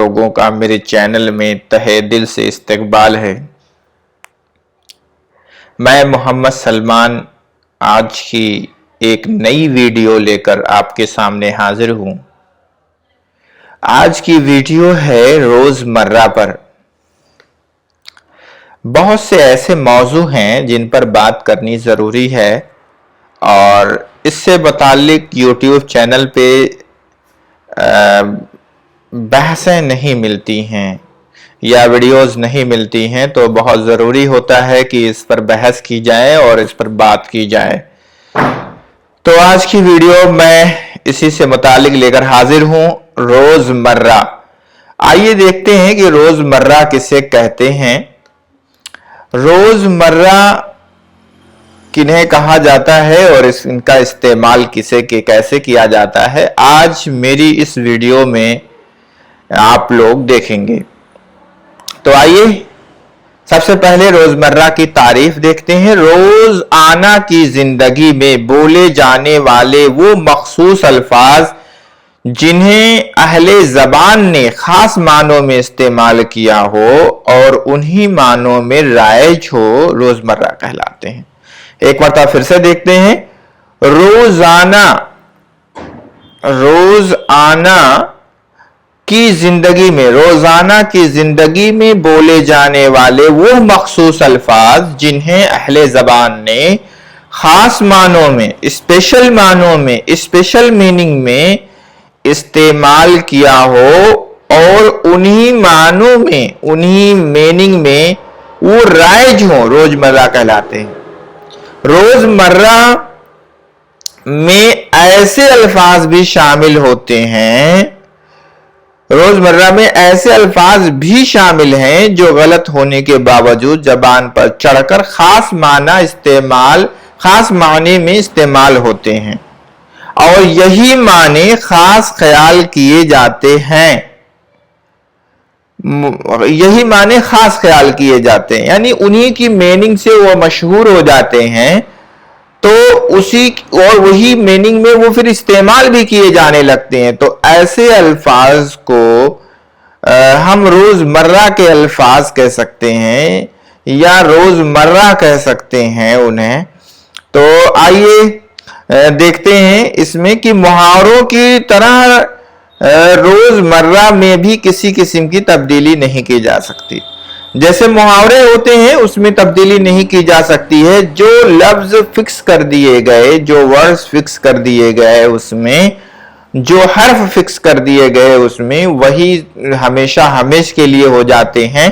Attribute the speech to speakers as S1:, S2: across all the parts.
S1: लोगों का मेरे चैनल में तहे दिल से इस्तकबाल है। मैं मोहम्मद सलमान आज की एक नई वीडियो लेकर आपके सामने हाजिर हूं। आज की वीडियो है रोजमर्रा पर। बहुत से ऐसे मौजू हैं जिन पर बात करनी ज़रूरी है और इससे मुताल्लिक यूट्यूब चैनल पे बहसें नहीं मिलती हैं या वीडियोस नहीं मिलती हैं, तो बहुत ज़रूरी होता है कि इस पर बहस की जाए और इस पर बात की जाए। तो आज की वीडियो मैं इसी से मुताल्लिक लेकर हाजिर हूँ, रोज़मर्रा। आइए देखते हैं कि रोज़मर्रा किसे कहते हैं, रोज़मर्रा किन्हें कहा जाता है और इनका इस्तेमाल किसे के कैसे किया जाता है, आज मेरी इस वीडियो में आप लोग देखेंगे। तो आइए सबसे पहले रोजमर्रा की तारीफ देखते हैं। रोजाना की जिंदगी में बोले जाने वाले वो मखसूस अल्फाज जिन्हें अहले ज़बान ने खास मानों में इस्तेमाल किया हो और उन्हीं मानों में राइज हो, रोजमर्रा कहलाते हैं। एक बार फिर से देखते हैं। रोजाना की जिंदगी में, रोजाना की जिंदगी में बोले जाने वाले वो मखसूस अल्फाज जिन्हें अहले ज़बान ने खास मानों में, स्पेशल मानों में, स्पेशल मीनिंग में इस्तेमाल किया हो और उन्हीं मानों में, उन्हीं मीनिंग में वो राइज हो, रोजमर्रा कहलाते हैं। रोजमर्रा में ऐसे अल्फाज भी शामिल होते हैं, रोजमर्रा में ऐसे अल्फाज भी शामिल हैं जो गलत होने के बावजूद जबान पर चढ़कर खास माने में इस्तेमाल होते हैं और यही माने खास ख्याल किए जाते हैं, यही माने खास ख्याल किए जाते हैं, यानी उन्हीं की मीनिंग से वो मशहूर हो जाते हैं, तो उसी और वही मीनिंग में वो फिर इस्तेमाल भी किए जाने लगते हैं। तो ऐसे अल्फाज को हम रोजमर्रा के अल्फाज कह सकते हैं या रोजमर्रा कह सकते हैं उन्हें। तो आइए देखते हैं इसमें कि मुहावरों की तरह रोजमर्रा में भी किसी किस्म की तब्दीली नहीं की जा सकती। जैसे मुहावरे होते हैं उसमें तब्दीली नहीं की जा सकती है, जो लफ्ज फिक्स कर दिए गए, जो वर्ड्स फिक्स कर दिए गए, उसमें जो हर्फ फिक्स कर दिए गए उसमें वही हमेशा हमेश के लिए हो जाते हैं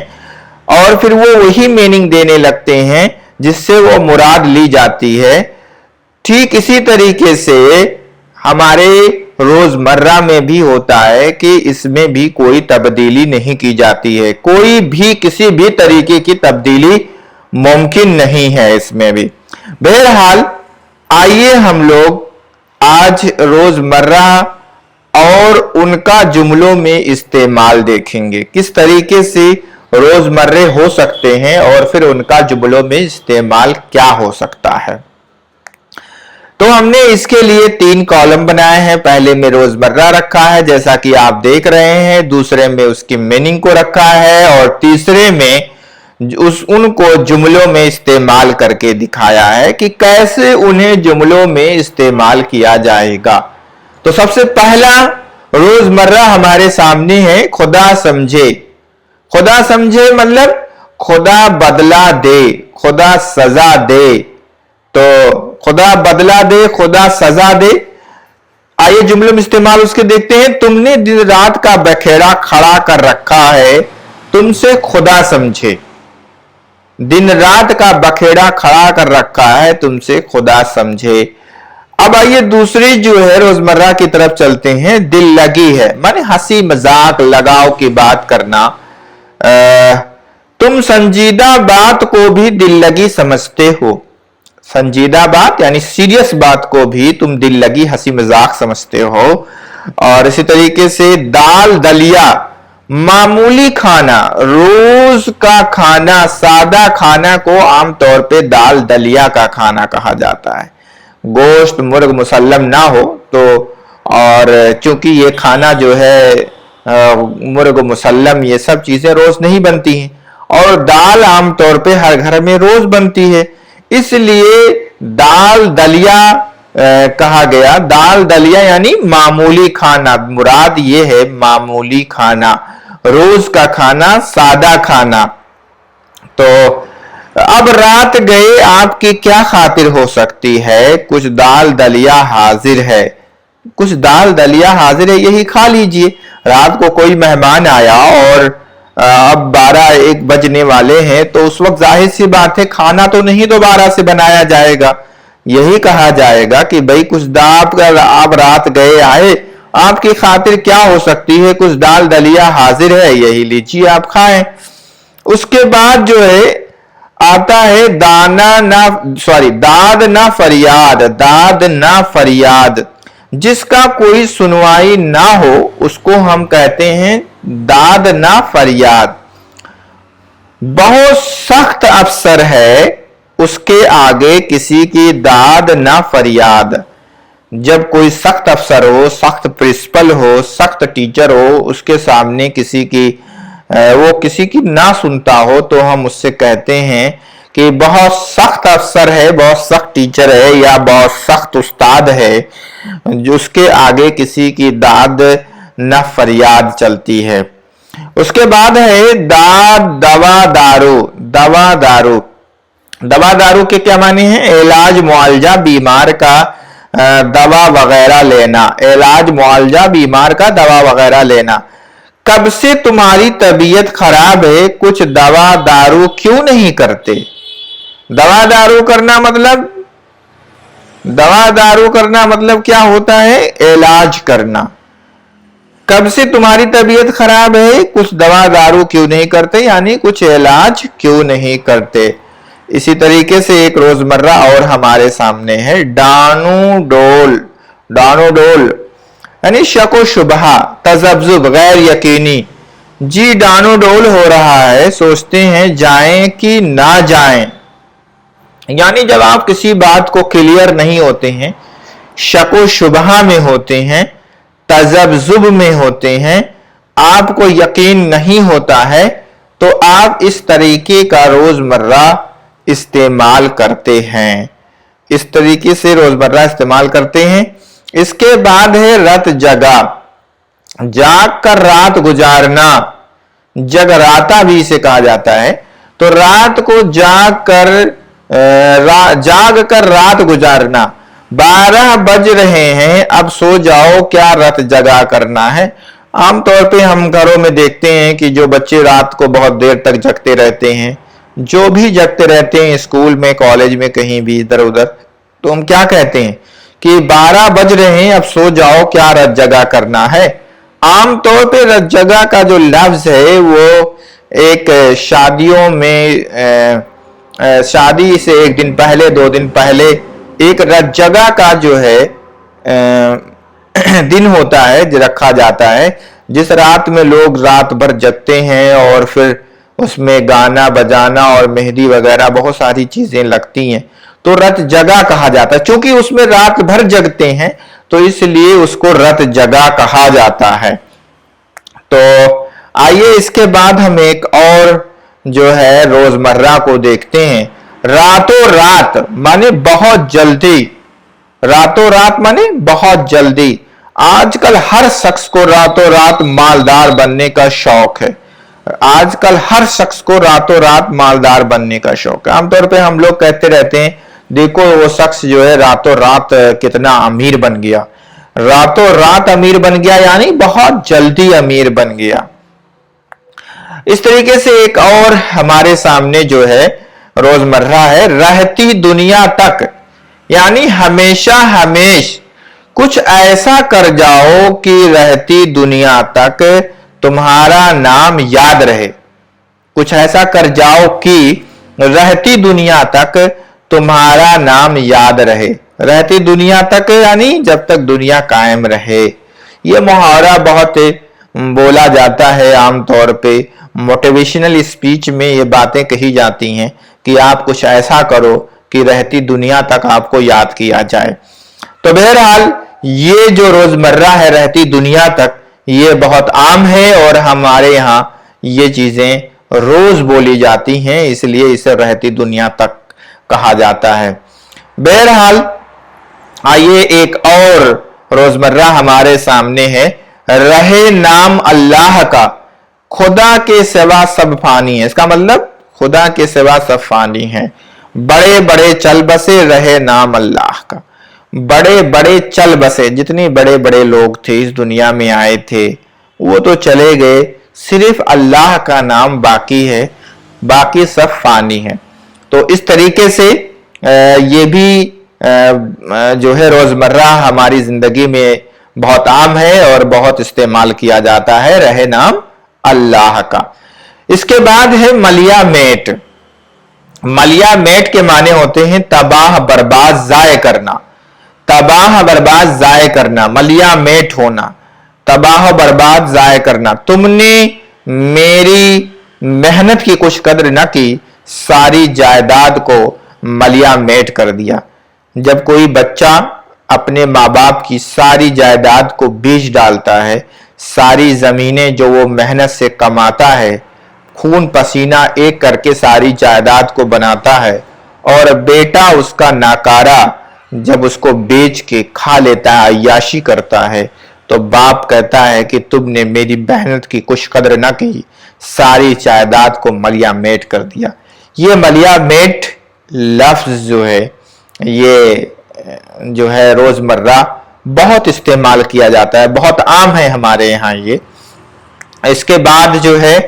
S1: और फिर वो वही मीनिंग देने लगते हैं जिससे वो मुराद ली जाती है। ठीक इसी तरीके से हमारे रोजमर्रा में भी होता है कि इसमें भी कोई तब्दीली नहीं की जाती है, कोई भी किसी भी तरीके की तब्दीली मुमकिन नहीं है इसमें भी। बहरहाल आइए हम लोग आज रोजमर्रा और उनका जुमलों में इस्तेमाल देखेंगे, किस तरीके से रोजमर्रे हो सकते हैं और फिर उनका जुमलों में इस्तेमाल क्या हो सकता है। तो हमने इसके लिए 3 कॉलम बनाए हैं। पहले में रोजमर्रा रखा है जैसा कि आप देख रहे हैं, दूसरे में उसकी मीनिंग को रखा है और तीसरे में उनको जुमलों में इस्तेमाल करके दिखाया है कि कैसे उन्हें जुमलों में इस्तेमाल किया जाएगा। तो सबसे पहला रोजमर्रा हमारे सामने है, खुदा समझे। खुदा समझे मतलब खुदा बदला दे, खुदा सजा दे। तो खुदा बदला दे, खुदा सजा दे। आइए जुमले में इस्तेमाल उसके देखते हैं। तुमने दिन रात का बखेड़ा खड़ा कर रखा है, तुमसे खुदा समझे। दिन रात का बखेड़ा खड़ा कर रखा है, तुमसे खुदा समझे। अब आइए दूसरी जो है रोजमर्रा की तरफ चलते हैं। दिल लगी है माने हंसी मजाक लगाव की बात करना। तुम संजीदा बात को भी दिल लगी समझते हो। संजीदा बात यानी सीरियस बात को भी तुम दिल लगी हंसी मजाक समझते हो। और इसी तरीके से दाल दलिया मामूली खाना, रोज का खाना, सादा खाना को आमतौर पे दाल दलिया का खाना कहा जाता है। गोश्त मुर्ग मुसल्लम ना हो तो, और चूंकि ये खाना जो है मुर्ग मुसल्लम, ये सब चीजें रोज नहीं बनती हैं। और दाल आम तौर पे हर घर में रोज बनती है, इसलिए दाल दलिया कहा गया। दाल दलिया यानी मामूली खाना, मुराद ये है मामूली खाना, रोज का खाना, सादा खाना। तो अब रात गए आपकी क्या खातिर हो सकती है, कुछ दाल दलिया हाजिर है, कुछ दाल दलिया हाजिर है, यही खा लीजिए। रात को कोई मेहमान आया और अब 12-1 बजने वाले हैं, तो उस वक्त जाहिर सी बात है खाना तो नहीं दोबारा से बनाया जाएगा, यही कहा जाएगा कि भाई कुछ आप रात गए आए, आपकी खातिर क्या हो सकती है, कुछ दाल दलिया हाजिर है, यही लीजिए आप खाएं। उसके बाद जो है आता है दाद ना फरियाद, दाद ना फरियाद, जिसका कोई सुनवाई ना हो उसको हम कहते हैं दाद ना फरियाद। बहुत सख्त अफसर है, उसके आगे किसी की दाद ना फरियाद। जब कोई सख्त अफसर हो, सख्त प्रिंसिपल हो, सख्त टीचर हो, उसके सामने वो किसी की ना सुनता हो, तो हम उससे कहते हैं कि बहुत सख्त अफसर है, बहुत सख्त टीचर है, या बहुत सख्त उस्ताद है, जो उसके आगे किसी की दाद न फरियाद चलती है। उसके बाद है दवा दारू। दवा दारू, दवा दारू के क्या माने हैं, इलाज मुआवजा, बीमार का दवा वगैरह लेना, इलाज मुआवजा, बीमार का दवा वगैरह लेना। कब से तुम्हारी तबीयत खराब है, कुछ दवा दारू क्यों नहीं करते। दवा दारू करना मतलब क्या होता है, इलाज करना। कब से तुम्हारी तबीयत खराब है, कुछ दवा दारू क्यों नहीं करते, यानी कुछ इलाज क्यों नहीं करते। इसी तरीके से एक रोजमर्रा और हमारे सामने है डानूडोल। डानूडोल यानी शको शुबहा, तजब्जुब, गैर यकीनी। जी डानूडोल हो रहा है, सोचते हैं जाएं कि ना जाएं। यानी जब आप किसी बात को क्लियर नहीं होते हैं, शको शुबहा में होते हैं, तजब्जुब में होते हैं, आपको यकीन नहीं होता है, तो आप इस तरीके का रोजमर्रा इस्तेमाल करते हैं, इस तरीके से रोजमर्रा इस्तेमाल करते हैं। इसके बाद है रत जगा, जाग कर रात गुजारना, जगराता भी इसे कहा जाता है। तो रात को जाग कर रात गुजारना। 12 बज रहे हैं, अब सो जाओ, क्या रत जगा करना है। आमतौर पे हम घरों में देखते हैं कि जो बच्चे रात को बहुत देर तक जगते रहते हैं, जो भी जगते रहते हैं, स्कूल में, कॉलेज में, कहीं भी इधर उधर, तो हम क्या कहते हैं कि 12 बज रहे हैं, अब सो जाओ, क्या रत जगा करना है। आमतौर पे रत जगा का जो लफ्ज है वो एक शादियों में शादी से 1 दिन पहले, 2 दिन पहले एक रत जगा का जो है दिन होता है, जो रखा जाता है, जिस रात में लोग रात भर जगते हैं और फिर उसमें गाना बजाना और मेहंदी वगैरह बहुत सारी चीजें लगती हैं, तो रत जगा कहा जाता है। क्योंकि उसमें रात भर जगते हैं तो इसलिए उसको रत जगा कहा जाता है। तो आइए इसके बाद हम एक और जो है रोजमर्रा को देखते हैं। रातों रात माने बहुत जल्दी, रातों रात माने बहुत जल्दी। आजकल हर शख्स को रातों रात मालदार बनने का शौक है, आजकल हर शख्स को रातों रात मालदार बनने का शौक है। आमतौर पे हम लोग कहते रहते हैं, देखो वो शख्स जो है रातों रात कितना अमीर बन गया, रातों रात अमीर बन गया, यानी बहुत जल्दी अमीर बन गया। इस तरीके से एक और हमारे सामने जो है रोजमर्रा है, रहती दुनिया तक, यानी हमेशा हमेश कुछ ऐसा कर जाओ कि रहती दुनिया तक तुम्हारा नाम याद रहे। कुछ ऐसा कर जाओ कि रहती दुनिया तक तुम्हारा नाम याद रहे। रहती दुनिया तक यानी जब तक दुनिया कायम रहे। ये मुहावरा बहुत बोला जाता है, आमतौर पे मोटिवेशनल स्पीच में ये बातें कही जाती हैं कि आप कुछ ऐसा करो कि रहती दुनिया तक आपको याद किया जाए। तो बहरहाल ये जो रोजमर्रा है रहती दुनिया तक, یہ بہت عام ہے اور ہمارے یہاں یہ چیزیں روز بولی جاتی ہیں، اس لیے اسے رہتی دنیا تک کہا جاتا ہے۔ بہرحال آئیے ایک اور روزمرہ ہمارے سامنے ہے، رہے نام اللہ کا، خدا کے سوا سب فانی ہے۔ اس کا مطلب خدا کے سوا سب فانی ہیں۔ بڑے بڑے چل بسے رہے نام اللہ کا، بڑے بڑے چل بسے، جتنے بڑے بڑے لوگ تھے اس دنیا میں آئے تھے وہ تو چلے گئے، صرف اللہ کا نام باقی ہے، باقی سب فانی ہے۔ تو اس طریقے سے یہ بھی جو ہے روزمرہ ہماری زندگی میں بہت عام ہے اور بہت استعمال کیا جاتا ہے، رہے نام اللہ کا۔ اس کے بعد ہے ملیا میٹ۔ ملیا میٹ کے معنی ہوتے ہیں تباہ برباد ضائع کرنا، تباہ برباد ضائع کرنا، ملیا میٹ ہونا، تباہ برباد ضائع کرنا۔ تم نے میری محنت کی کچھ قدر نہ کی، ساری جائیداد کو ملیا میٹ کر دیا۔ جب کوئی بچہ اپنے ماں باپ کی ساری جائیداد کو بیچ ڈالتا ہے، ساری زمینیں جو وہ محنت سے کماتا ہے، خون پسینہ ایک کر کے ساری جائیداد کو بناتا ہے، اور بیٹا اس کا ناکارہ جب اس کو بیچ کے کھا لیتا ہے، عیاشی کرتا ہے، تو باپ کہتا ہے کہ تم نے میری محنت کی کچھ قدر نہ کی، ساری جائیداد کو ملیا میٹ کر دیا۔ یہ ملیا میٹ لفظ جو ہے یہ جو ہے روزمرہ بہت استعمال کیا جاتا ہے، بہت عام ہے ہمارے یہاں یہ۔ اس کے بعد جو ہے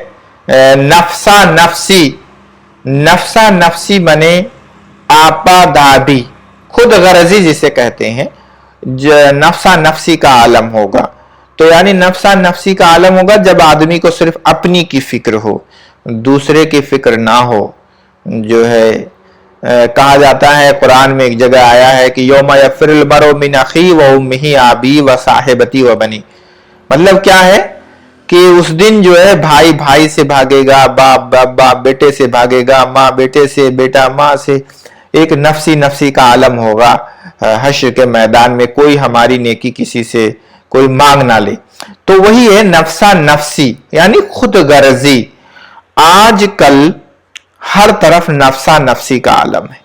S1: نفسا نفسی، نفسا نفسی بنے آپا دابی، خود غرضی جسے کہتے ہیں، نفسا نفسی کا عالم ہوگا۔ تو یعنی نفسا نفسی کا عالم ہوگا جب آدمی کو صرف اپنی کی فکر ہو، دوسرے کی فکر نہ ہو۔ جو ہے کہا جاتا ہے قرآن میں ایک جگہ آیا ہے کہ یوم یفر المرء من اخیہ و امہ ابی و صاحبتی و بنی، مطلب کیا ہے کہ اس دن جو ہے بھائی بھائی سے بھاگے گا، باپ بیٹے سے بھاگے گا، ماں بیٹے سے، بیٹا ماں سے، ایک نفسی نفسی کا عالم ہوگا حشر کے میدان میں، کوئی ہماری نیکی کسی سے کوئی مانگ نہ لے۔ تو وہی ہے نفسا نفسی یعنی خود غرضی۔ آج کل ہر طرف نفسا نفسی کا عالم ہے۔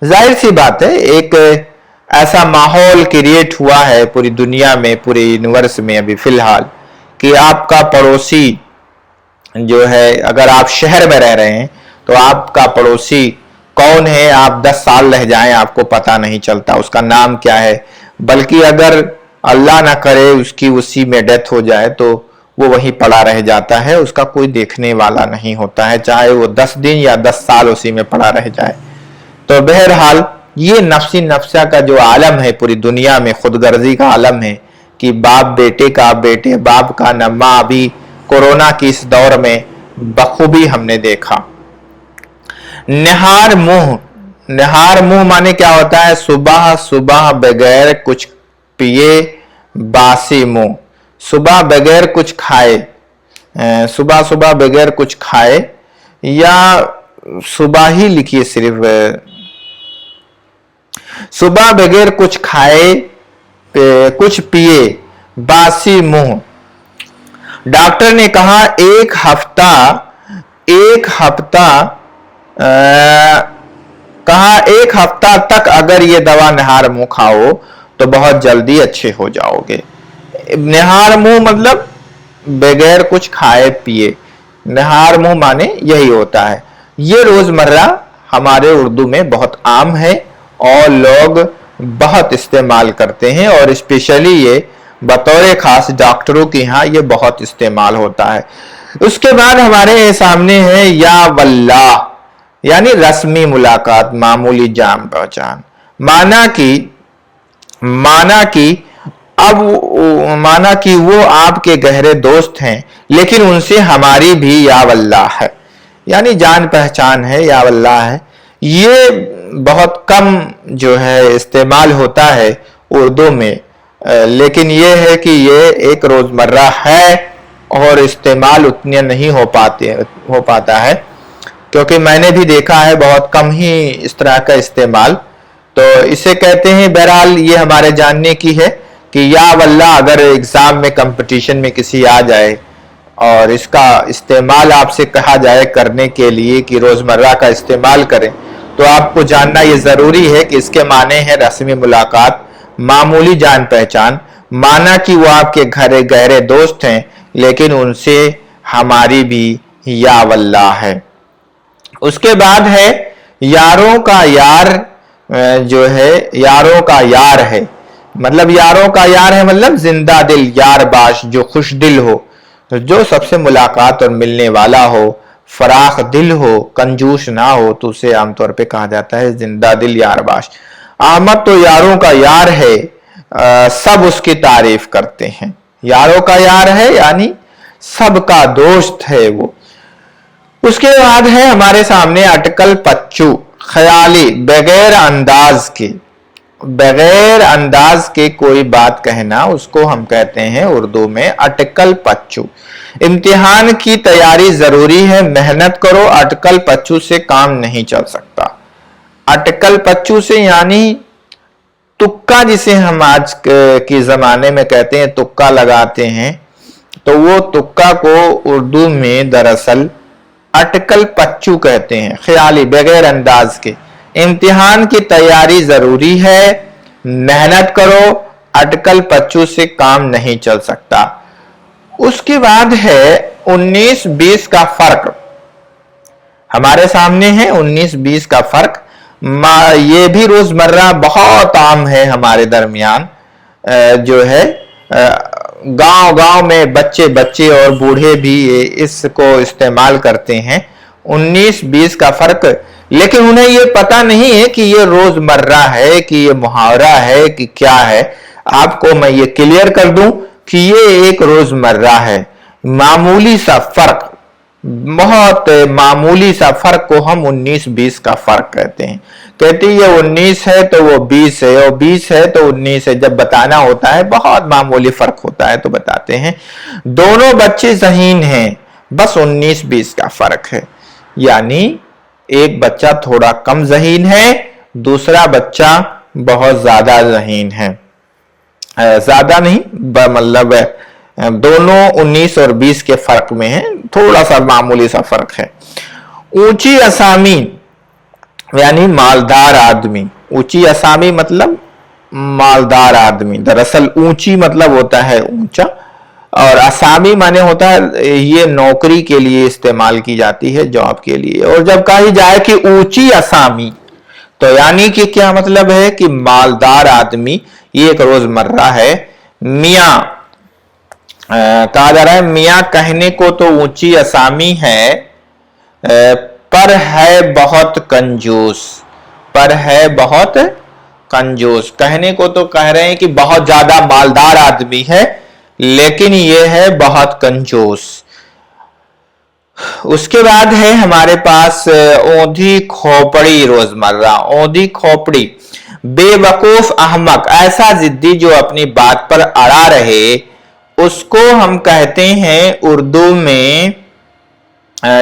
S1: ظاہر سی بات ہے، ایک ایسا ماحول کریٹ ہوا ہے پوری دنیا میں، پورے یونیورس میں ابھی فی الحال، کہ آپ کا پڑوسی جو ہے، اگر آپ شہر میں رہ رہے ہیں تو آپ کا پڑوسی کون ہے آپ 10 سال رہ جائیں آپ کو پتہ نہیں چلتا اس کا نام کیا ہے، بلکہ اگر اللہ نہ کرے اس کی اسی میں ڈیتھ ہو جائے تو وہ وہیں پڑا رہ جاتا ہے، اس کا کوئی دیکھنے والا نہیں ہوتا ہے، چاہے وہ 10 دن یا 10 سال اسی میں پڑا رہ جائے۔ تو بہرحال یہ نفسی نفسہ کا جو عالم ہے پوری دنیا میں، خود غرضی کا عالم ہے کہ باپ بیٹے کا، بیٹے باپ کا، نما ابھی کورونا کی اس دور میں بخوبی ہم نے دیکھا۔ نہار منہ، نہار منہ مانے کیا ہوتا ہے؟ صبح صبح بغیر کچھ پیے باسی منہ، صبح بغیر کچھ کھائے، صبح صبح بغیر کچھ کھائے، یا صبح ہی لکھیے صرف، صبح بغیر کچھ کھائے کچھ پیے باسی منہ۔ ڈاکٹر نے کہا ایک ہفتہ تک اگر یہ دوا نہار منہ کھاؤ تو بہت جلدی اچھے ہو جاؤ گے۔ نہار منہ مطلب بغیر کچھ کھائے پیے، نہار منہ مانے یہی ہوتا ہے۔ یہ روزمرہ ہمارے اردو میں بہت عام ہے اور لوگ بہت استعمال کرتے ہیں، اور اسپیشلی یہ بطور خاص ڈاکٹروں کے ہاں یہ بہت استعمال ہوتا ہے۔ اس کے بعد ہمارے سامنے ہے یا واللہ، یعنی رسمی ملاقات، معمولی جان پہچان، مانا کہ وہ آپ کے گہرے دوست ہیں لیکن ان سے ہماری بھی یا واللہ ہے، یعنی جان پہچان ہے، یا واللہ ہے۔ یہ بہت کم جو ہے استعمال ہوتا ہے اردو میں، لیکن یہ ہے کہ یہ ایک روزمرہ ہے اور استعمال اتنے نہیں ہو پاتا ہے، کیونکہ میں نے بھی دیکھا ہے بہت کم ہی اس طرح کا استعمال۔ تو اسے کہتے ہیں، بہرحال یہ ہمارے جاننے کی ہے کہ یا वल्लाह अगर एग्जाम में कंपटीशन में किसी आ जाए और इसका इस्तेमाल आपसे कहा जाए करने के लिए कि रोजमर्रा का इस्तेमाल करें, तो आपको जानना ये जरूरी है कि इसके माने हैं रस्मी मुलाकात, मामूली जान पहचान, माना कि वो आपके घरे गहरे दोस्त हैं लेकिन उनसे हमारी भी या वल्लाह है। उसके बाद है यारों का यार, जो है यारों का यार है, मतलब यारों का यार है मतलब जिंदा दिल, यार बाश जो खुश दिल हो, जो सबसे मुलाकात और मिलने वाला हो, फराख दिल हो, कंजूस ना हो, तो उसे आमतौर पे कहा जाता है जिंदा दिल यार बाश। अहमद तो यारों का यार है, सब उसकी तारीफ करते हैं। यारों का यार है यानी सबका दोस्त है वो। उसके बाद है हमारे सामने अटकल पच्चू, ख्याली, बगैर अंदाज के, बगैर अंदाज के कोई बात कहना, उसको हम कहते हैं उर्दू में अटकल पच्चू। इम्तिहान की तैयारी जरूरी है, मेहनत करो, अटकल पच्चू से काम नहीं चल सकता। अटकल पच्चू से यानी तुक्का, जिसे हम आज के जमाने में कहते हैं तुक्का लगाते हैं, तो वो तुक्का को उर्दू में दरअसल अटकल पच्चू कहते हैं। ख्याली, बगैर अंदाज के। इम्तिहान की तैयारी जरूरी है, मेहनत करो, अटकल पच्चू से काम नहीं चल सकता। उसके बाद है 19-20 का फर्क। हमारे सामने है 19-20 का फर्क। ये भी रोजमर्रा बहुत आम है हमारे दरमियान, जो है गांव गांव में बच्चे बच्चे और बूढ़े भी इसको इस्तेमाल करते हैं, 19-20 का फर्क। लेकिन उन्हें ये पता नहीं है कि ये रोजमर्रा है, कि ये मुहावरा है, कि क्या है। आपको मैं ये क्लियर कर दूं कि ये एक रोजमर्रा है, मामूली सा फर्क, बहुत मामूली सा फर्क को हम 19-20 का फर्क कहते हैं। कहते ये 19 है तो वो 20 है, और 20 है तो 19 है। जब बताना होता है बहुत मामूली फर्क होता है तो बताते हैं दोनों बच्चे ज़हीन हैं, बस 19-20 का फर्क है। यानी एक बच्चा थोड़ा कम ज़हीन है, दूसरा बच्चा बहुत ज्यादा ज़हीन है। ज्यादा नहीं, मतलब दोनों 19 और 20 के फर्क में है, थोड़ा सा मामूली सा फर्क है। ऊंची असामी यानी मालदार आदमी। ऊंची असामी मतलब मालदार आदमी। दरअसल ऊंची मतलब होता है ऊंचा, और असामी माने होता है ये नौकरी के लिए इस्तेमाल की जाती है, जॉब के लिए। और जब कही जाए कि ऊंची असामी, तो यानी कि क्या मतलब है कि मालदार आदमी, ये एक रोजमर्रा है। मियाँ कहा जा रहा है, मियाँ कहने को तो ऊंची असामी है, पर है बहुत कंजूस। पर है बहुत कंजूस, कहने को तो कह रहे हैं कि बहुत ज्यादा मालदार आदमी है, लेकिन ये है बहुत कंजूस। उसके बाद है हमारे पास औंधी खोपड़ी रोजमर्रा। औंधी खोपड़ी, बेवकूफ अहमक, ऐसा जिद्दी जो अपनी बात पर अड़ा रहे, उसको हम कहते हैं उर्दू में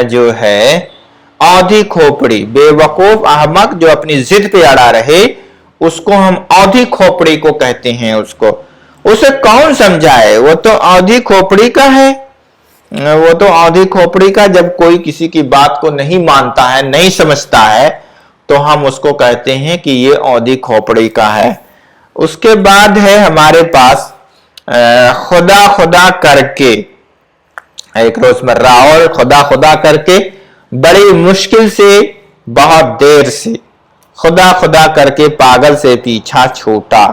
S1: जो है औंधी खोपड़ी। बेवकूफ अहमक जो अपनी जिद पे अड़ा रहे, उसको हम औंधी खोपड़ी को कहते हैं। उसको उसे कौन समझाए, वो तो औंधी खोपड़ी का है। वो तो औंधी खोपड़ी का, जब कोई किसी की बात को नहीं मानता है, नहीं समझता है, तो हम उसको कहते हैं कि ये औंधी खोपड़ी का है। उसके बाद है हमारे पास खुदा खुदा करके, एक रोजमर्रा। और खुदा खुदा करके, बड़ी मुश्किल से, बहुत देर से। खुदा खुदा करके पागल से पीछा छूटा।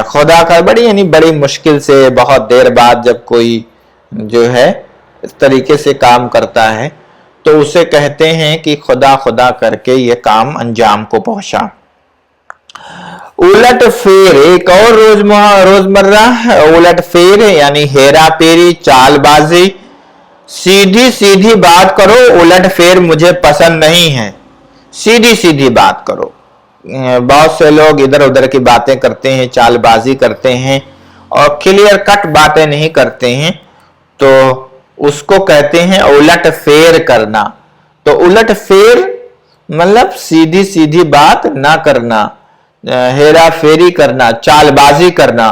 S1: खुदा का बड़ी यानी बड़ी मुश्किल से, बहुत देर बाद जब कोई जो है इस तरीके से काम करता है, तो उसे कहते हैं कि खुदा खुदा करके ये काम अंजाम को पहुंचा। उलट फेर, एक और रोजमर्रा उलट फेर यानी हेरा फेरी, चालबाजी। सीधी सीधी बात करो, उलट फेर मुझे पसंद नहीं है। सीधी सीधी बात करो। बहुत से लोग इधर उधर की बातें करते हैं, चालबाजी करते हैं और क्लियर कट बातें नहीं करते हैं, तो उसको कहते हैं उलट फेर करना। तो उलट फेर मतलब सीधी सीधी बात ना करना, हेरा फेरी करना, चालबाजी करना।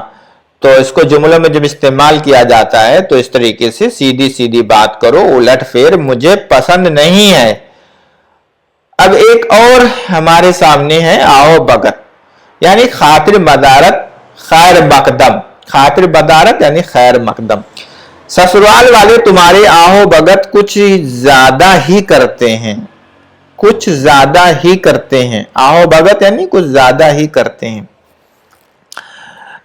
S1: तो इसको जुमलों में जब इस्तेमाल किया जाता है तो इस तरीके से सीधी सीधी बात करो, उलट फेर मुझे पसंद नहीं है। अब एक और हमारे सामने है आओ भगत, यानी खातिर मदारत खैर मकदम। खातिर मदारत यानी खैर मकदम। ससुराल वाले तुम्हारे आओ भगत कुछ ज्यादा ही करते हैं, कुछ ज्यादा ही करते हैं। आओ भगत यानी कुछ ज्यादा ही करते हैं।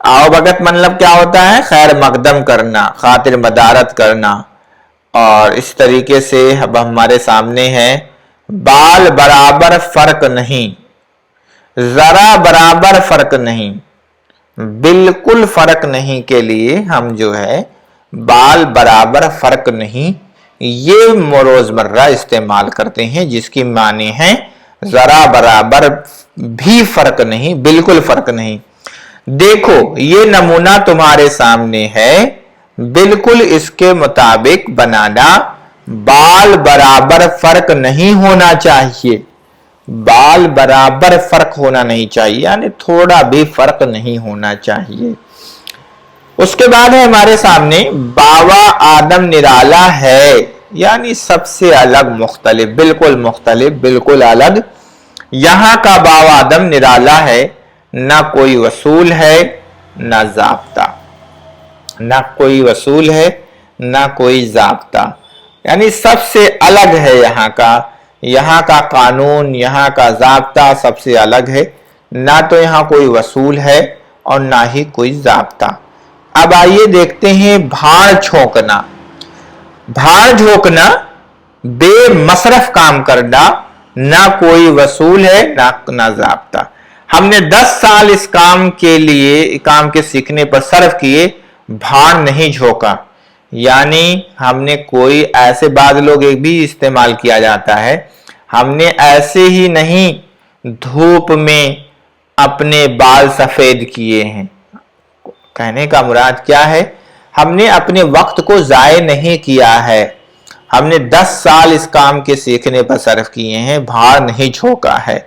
S1: आओ भगत मतलब क्या होता है? खैर मकदम करना, खातिर मदारत करना। और इस तरीके से अब हमारे सामने है बाल बराबर फर्क नहीं, जरा बराबर फर्क नहीं, बिल्कुल फर्क नहीं के लिए हम जो है बाल बराबर फर्क नहीं ये रोजमर्रा इस्तेमाल करते हैं, जिसकी माने है जरा बराबर भी फर्क नहीं, बिल्कुल फर्क नहीं। देखो ये नमूना तुम्हारे सामने है, बिल्कुल इसके मुताबिक बनाना। बाल बराबर फर्क नहीं होना चाहिए, बाल बराबर फर्क होना नहीं चाहिए, यानी थोड़ा भी फर्क नहीं होना चाहिए। उसके बाद है हमारे सामने बावा आदम निराला है, यानी सबसे अलग, मुख्तलिफ, बिल्कुल मुख्तलिफ, बिल्कुल अलग। यहां का बावा आदम निराला है, ना कोई वसूल है ना जाब्ता, ना कोई वसूल है ना कोई जाब्ता, यानी सबसे अलग है। यहाँ का कानून, यहाँ का जाब्ता सबसे अलग है। ना तो यहाँ कोई वसूल है और ना ही कोई जाब्ता। अब आइए देखते हैं भाड़ झोंकना। भाड़ झोंकना बेमसरफ काम करना, ना कोई वसूल है ना जाब्ता। हमने 10 साल इस काम के सीखने पर सर्फ किए, भाड़ नहीं झोंका, यानी हमने कोई ऐसे बाद लोग एक भी इस्तेमाल किया जाता है, हमने ऐसे ही नहीं धूप में अपने बाल सफेद किए हैं। कहने का मुराद क्या है? हमने अपने वक्त को जाये नहीं किया है, हमने 10 साल इस काम के सीखने पर सर्फ किए हैं, भाड़ नहीं झोंका है।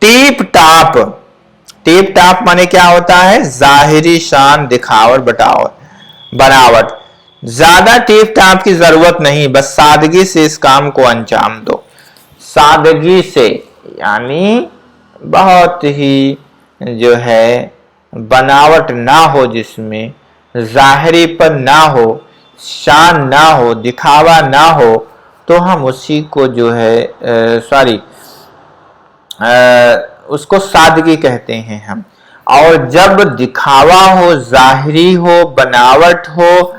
S1: टीप टाप, टीप टाप माने क्या होता है? जाहिरी शान, दिखावट, बनावट। ज्यादा टीप टाप की जरूरत नहीं, बस सादगी से इस काम को अंजाम दो। सादगी से यानी बहुत ही जो है बनावट ना हो, जिसमें जाहिरी पर ना हो, शान ना हो, दिखावा ना हो, तो हम उसी को जो है उसको सादगी कहते हैं हम। और जब दिखावा हो, जाहिरी हो, बनावट हो,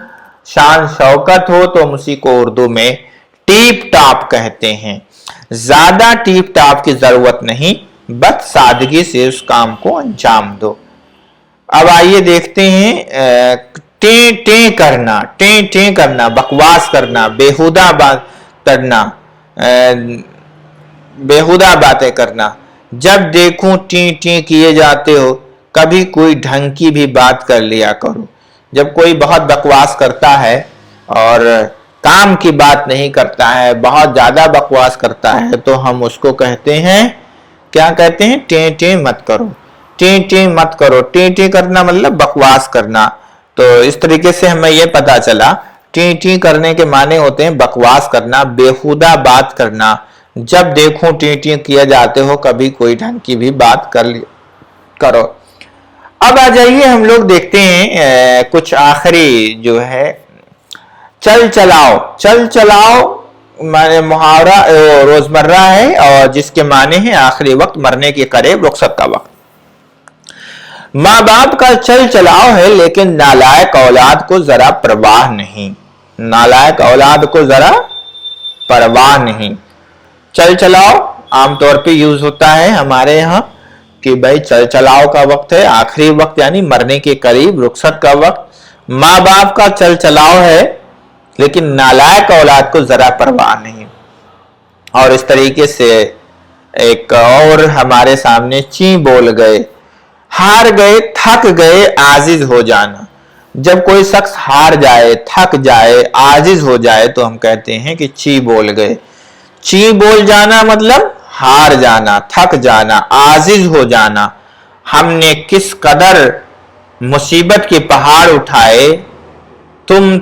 S1: शान शौकत हो, तो हम उसी को उर्दू में टीप टाप कहते हैं। ज्यादा टीप टाप की जरूरत नहीं, बस सादगी से उस काम को अंजाम दो। अब आइए देखते हैं टे टे करना, टे टे करना, बकवास करना, बेहुदा बात करना, बेहुदा बातें करना। जब देखूं टी टी किए जाते हो, कभी कोई ढंग की भी बात कर लिया करो। जब कोई बहुत बकवास करता है और काम की बात नहीं करता है, बहुत ज्यादा बकवास करता है, तो हम उसको कहते हैं, क्या कहते हैं? टे टे मत करो, टे टे मत करो। टे टे करना मतलब बकवास करना। तो इस तरीके से हमें यह पता चला टी टी करने के माने होते हैं बकवास करना, बेहुदा बात करना। जब देखो टी टी किए जाते हो, कभी कोई ढंग की भी बात करो। अब आ जाइए हम लोग देखते हैं कुछ आखिरी जो है चल चलाओ। चल चलाओ माने मुहावरा रोजमर्रा है, और जिसके माने हैं आखिरी वक्त, मरने के करीब, रुखसत का वक्त। माँ बाप का चल चलाओ है, लेकिन नालायक औलाद को जरा परवाह नहीं, नालायक औलाद को जरा परवाह नहीं। चल चलाओ आमतौर पे यूज होता है हमारे यहाँ कि भाई चल चलाओ का वक्त है, आखिरी वक्त यानी मरने के करीब, रुखसत का वक्त। माँ बाप का चल चलाओ है, लेकिन नालायक औलाद को जरा परवाह नहीं। और इस तरीके से एक और हमारे सामने ची बोल गए, हार गए, थक गए, आजिज हो जाना। जब कोई शख्स हार जाए, थक जाए, आजिज हो जाए, तो हम कहते हैं कि ची बोल गए। ची बोल जाना मतलब हार जाना, थक जाना, आजिज हो जाना। हमने किस कदर मुसीबत के पहाड़ उठाए, तुम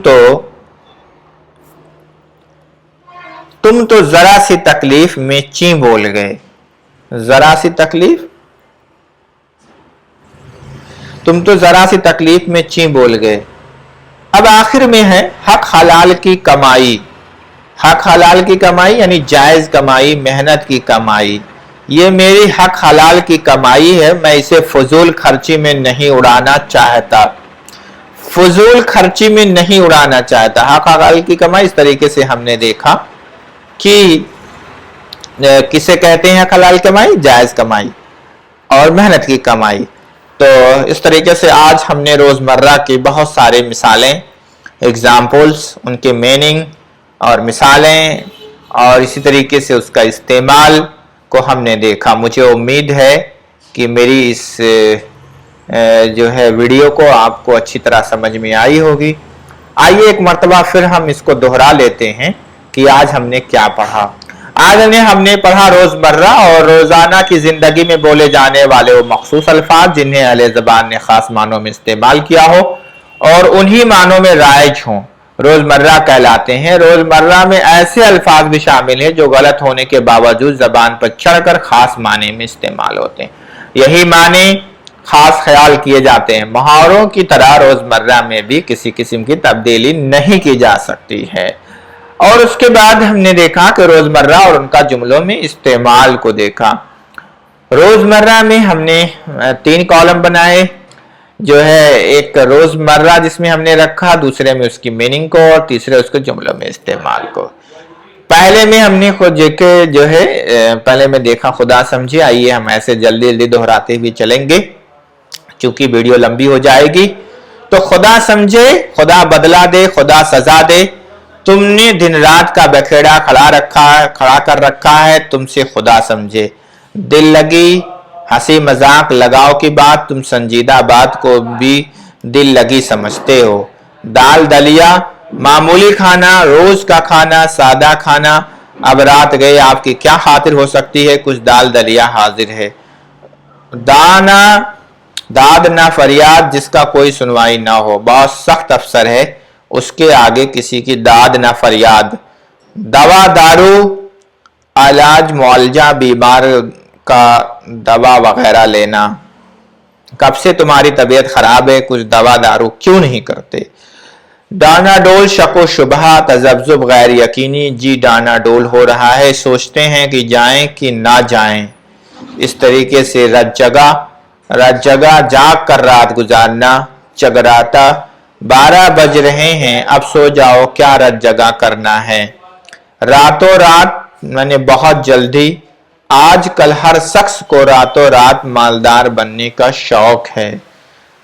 S1: तो जरा सी तकलीफ में ची बोल गए। जरा सी तकलीफ, तुम तो जरा सी तकलीफ में ची बोल गए। अब आखिर में है हक हलाल की कमाई। हक हलाल की कमाई यानी जायज कमाई, मेहनत की कमाई। ये मेरी हक हलाल की कमाई है, मैं इसे फजूल खर्ची में नहीं उड़ाना चाहता। फजूल खर्ची में नहीं उड़ाना चाहता। हक हलाल की कमाई इस तरीके से हमने देखा कि किसे कहते हैं हक हलाल कमाई, जायज कमाई और मेहनत की कमाई। तो इस तरीके से आज हमने रोजमर्रा की बहुत सारी मिसालें, एग्जाम्पल्स, उनके मीनिंग और मिसालें और इसी तरीके से उसका इस्तेमाल को हमने देखा। मुझे उम्मीद है कि मेरी इस जो है वीडियो को आपको अच्छी तरह समझ में आई होगी। आइए एक मर्तबा फिर हम इसको दोहरा लेते हैं कि आज हमने क्या पढ़ा। आज हमने पढ़ा रोजमर्रा और रोजाना की जिंदगी में बोले जाने वाले वो मखसूस अल्फाज जिन्हें अहले ज़बान ने खास मानों में इस्तेमाल किया हो और उन्हीं मानों में राइज हों, रोजमर्रा कहलाते हैं। रोजमर्रा में ऐसे अल्फाज भी शामिल हैं जो गलत होने के बावजूद जबान पर चढ़कर खास माने में इस्तेमाल होते हैं। यही माने खास ख्याल किए जाते हैं। मुहावरों की तरह रोजमर्रा में भी किसी किस्म की तब्दीली नहीं की जा सकती है। और उसके बाद हमने देखा कि रोजमर्रा और उनका जुमलों में इस्तेमाल को देखा। रोजमर्रा में हमने 3 कॉलम बनाए, जो है एक रोजमर्रा जिसमें हमने रखा, दूसरे में उसकी मीनिंग को और तीसरे उसके जुमलों में इस्तेमाल को। पहले में हमने खुद जो है पहले में देखा खुदा समझे। आइए हम ऐसे जल्दी जल्दी दोहराते हुए चलेंगे क्योंकि वीडियो लंबी हो जाएगी। तो खुदा समझे, खुदा बदला दे, खुदा सजा दे। तुमने दिन रात का बखेड़ा खड़ा कर रखा है, तुमसे खुदा समझे। दिल लगी हंसी मजाक लगाओ की बात, तुम संजीदा बात को भी दिल लगी समझते हो। दाल दलिया मामूली खाना, रोज का खाना, सादा खाना। अब रात गए आपकी क्या खातिर हो सकती है, कुछ दाल दलिया हाजिर है। दाद ना फरियाद जिसका कोई सुनवाई ना हो, बहुत सख्त अफसर है, उसके आगे किसी की दाद ना फरियाद। दवा दारू इलाज मुआलजा, बीमार का दवा वगैरह लेना। कब से तुम्हारी तबीयत खराब है, कुछ दवा दारू क्यों नहीं करते। डाना डोल शको शुबहा तजब्जुब गैर यकीनी, जी डाना डोल हो रहा है, सोचते हैं कि जाएं कि ना जाएं। इस तरीके से रत जगह जाग कर रात गुजारना। जगराता 12 बज रहे हैं, अब सो जाओ क्या रत जगह करना है। रातों रात मैंने बहुत जल्दी, आजकल हर शख्स को रातों रात मालदार बनने का शौक है।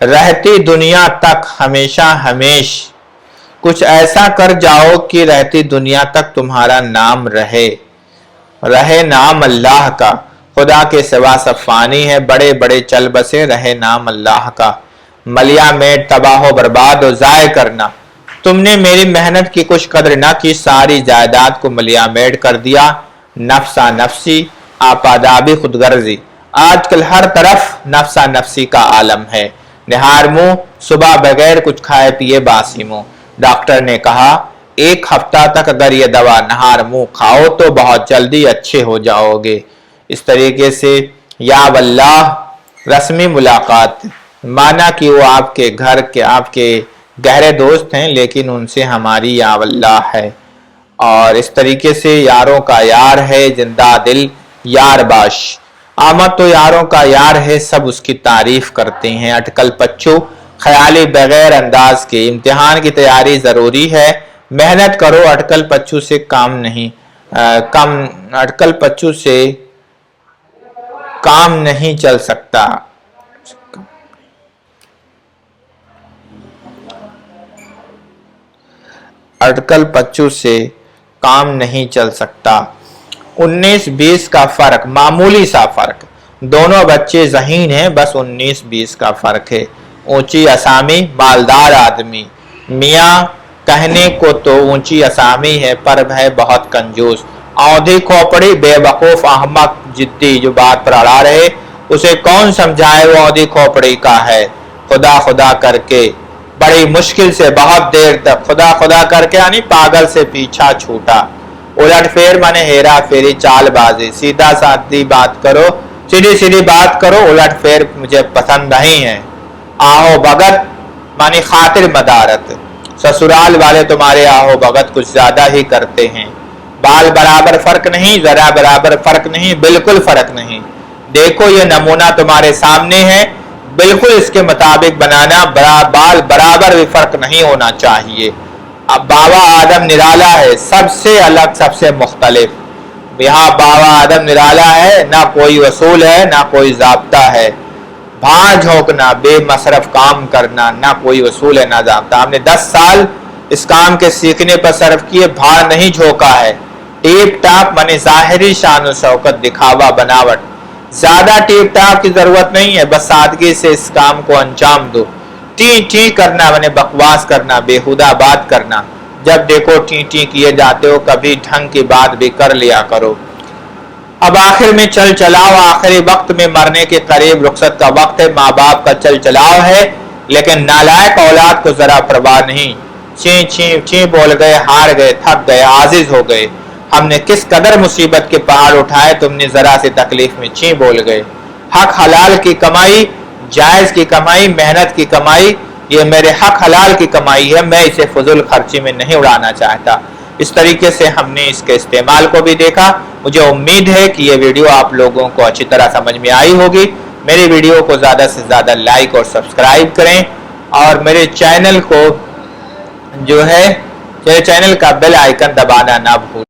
S1: रहती दुनिया तक हमेशा हमेश, कुछ ऐसा कर जाओ कि रहती दुनिया तक तुम्हारा नाम रहे नाम अल्लाह का। खुदा के सिवा सब फानी है, बड़े बड़े चल बसे, रहे नाम अल्लाह का। मलिया में तबाह बर्बाद हो जाय करना, तुमने मेरी मेहनत की कुछ कदर ना की, सारी जायदाद को मलिया मेट कर दिया। नफ्सा नफसी आपादाबी खुदगर्जी, आजकल हर तरफ नफ्सा नफसी का आलम है। निहार मुंह सुबह बगैर कुछ खाए पिए बासी मुंह। डॉक्टर ने कहा 1 हफ्ता तक अगर ये दवा नहार मुंह खाओ तो बहुत जल्दी अच्छे हो जाओगे। इस तरीके से या वल्लाह रस्मी मुलाकात, माना कि वो आपके घर के आपके गहरे दोस्त हैं लेकिन उनसे हमारी या वल्लाह है। और इस तरीके से यारों का यार है, जिंदा दिल यार बाश। आमद तो यारों का यार है, सब उसकी तारीफ करते हैं। अटकल पच्चू ख्याली बगैर अंदाज के, इम्तिहान की तैयारी जरूरी है, मेहनत करो, अटकल पच्चू से अटकल पच्चू से काम नहीं चल सकता। अटकल पच्चू से काम नहीं चल सकता। 19-20 का फर्क, मामूली सा फर्क, दोनों बच्चे ज़हीन हैं, बस 19-20 का फर्क है। ऊंची असामी मालदार आदमी, मियाँ कहने को तो ऊंची असामी है पर है बहुत कंजूस। औंधी खोपड़ी बेवकूफ अहमक जिद्दी, जो बात पर अड़ा रहे उसे कौन समझाए वो औंधी खोपड़ी का है। खुदा खुदा करके, बड़ी मुश्किल से बहुत देर तक खुदा खुदा करके यानी पागल से पीछा छूटा। उलट फेर माने हेरा फेरी, चालबाजी, सीधा साधी बात करो, सीधी सीधी बात करो, उलट फेर मुझे पसंद नहीं है। आहो भगत मानी खातिर मदारत, ससुराल वाले तुम्हारे आहो भगत कुछ ज्यादा ही करते हैं। बाल बराबर फर्क नहीं, जरा बराबर फर्क नहीं, बिल्कुल फर्क नहीं। देखो ये नमूना तुम्हारे सामने है, बिल्कुल इसके मुताबिक बनाना, बाल बराबर भी फर्क नहीं होना चाहिए। अब बाबा आदम निराला है, सबसे अलग, सबसे मुख्तलिफ। यहाँ बाबा आदम निराला है, ना कोई वसूल है, ना कोई ज़ाब्ता है। भां झोंकना, बेमसरफ काम करना, ना कोई वसूल है ना ज़ाब्ता। हमने 10 साल इस काम के सीखने पर सर्व किए, भां नहीं झोंका है। टेप टाप माने ज़ाहिरी शान और शौकत, दिखावा, बनावट, ज्यादा टेप टाप की जरूरत नहीं है, बस सादगी से इस काम को अंजाम दो। टी टी करना माने बकवास करना, बेहुदा बात करना, जब देखो टी टी किए जाते हो, कभी ढंग की बात भी कर लिया करो। अब आखिर में चल चलाओ, आखिरी वक्त में मरने के करीब रुखसत का वक्त है, माँ बाप का चल चलाओ है, लेकिन नालायक औलाद को जरा परवाह नहीं। ची ची ची बोल गए, हार गए, थक गए, आजिज हो गए। हमने किस कदर मुसीबत के पहाड़ उठाए, तुमने जरा सी तकलीफ में ची बोल गए। हक हलाल की कमाई, जायज की कमाई, मेहनत की कमाई, ये मेरे हक हलाल की कमाई है, मैं इसे फजूल खर्ची में नहीं उड़ाना चाहता। इस तरीके से हमने इसके इस्तेमाल को भी देखा। मुझे उम्मीद है कि ये वीडियो आप लोगों को अच्छी तरह समझ में आई होगी। मेरी वीडियो को ज़्यादा से ज़्यादा लाइक और सब्सक्राइब करें, और मेरे चैनल को जो है, मेरे चैनल का बेल आइकन दबाना ना भूलें।